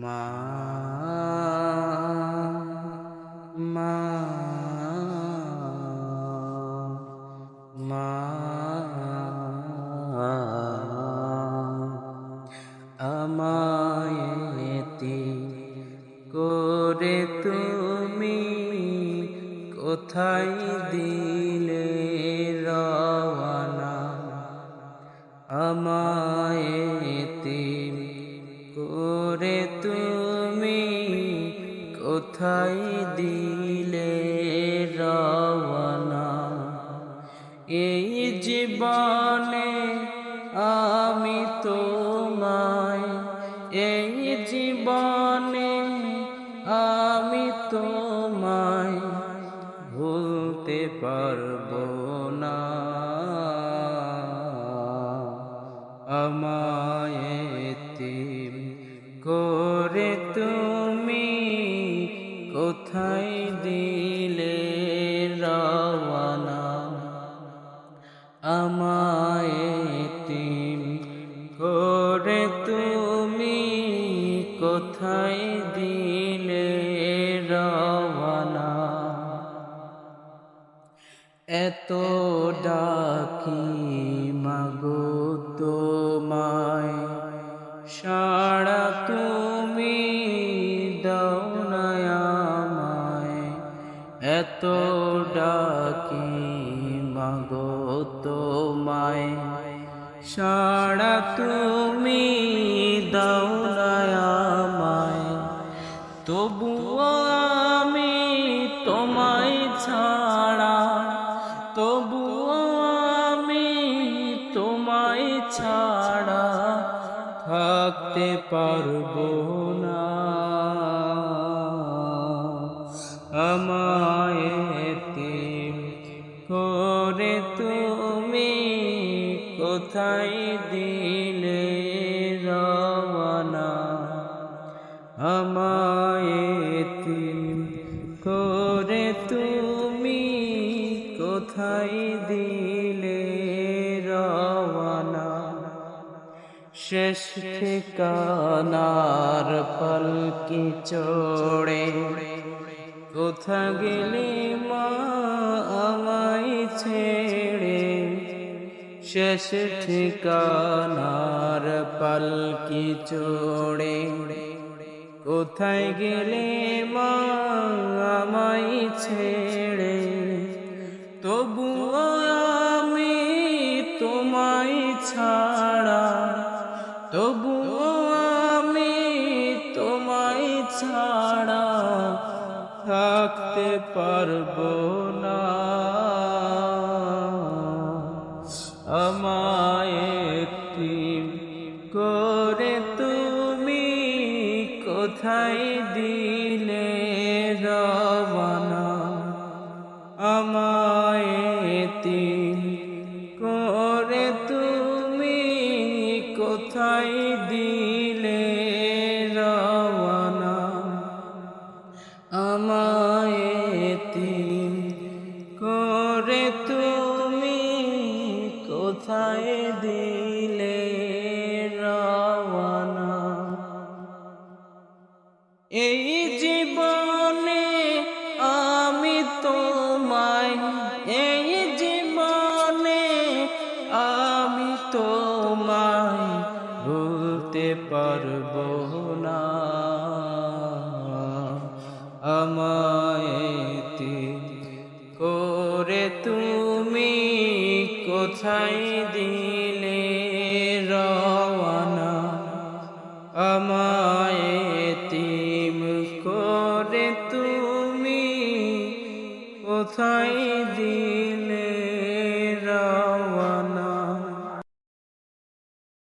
মা মা মা আমায় এতিম করে তুমি কোথায় দিলে রওয়ানা। আমায় এতিম করে তুমি কোথায় দিলে রওয়ানা। এই জীবনে আমি তোমায়, এই জীবনে আমি তোমায় ভুলতে পারবো না। আমায় এতিম করে তুমি কোথায় দিলে রওয়ানা। আমায় এতিম করে তুমি কোথায় দিলে রওয়ানা। এত ডাকি মাগো তোমায়, সাড়া তুমি দাও না আমায়। এত ডাকি মাগো তোমায়, সাড়া তুমি দাও না আমায়। তবুও আমি তোমায় ছাড়া, তবুও আমি তোমায় ছাড়া থাকতে পারবো না। আমায় এতিম করে তুমি কোথায় দিলে রওয়ানা। আমায় এতিম করে তুমি কোথায় দিলে রওয়ানা। শেষ ঠিকানার পালকি চড়ে কোথা গেলে মা আমায় ছেড়ে। শেষ ঠিকানার পালকি চড়ে কোথায় গেলে মা আমায় ছেড়ে। তবুও আমি তোমায় ছাড়া, তবুও আমি তোমায় ছাড়া থাকতে পারবো না। আমায় এতিম করে তুমি কোথায় দিলে রওয়ানা। আমায় এতিম করে তুমি কোথায় দিলে রওয়ানা। আমায় এতিম করে তুমি কোথায় দিলে রওয়ানা। এই জীবনে আমি তোমায়, এই জীবনে আমি তোমায় ভুলতে পারবো না। আমায় এতিম করে তুমি কোথায় দিলে রওয়ানা। আমায় এতিম করে তুমি কোথায় দিলে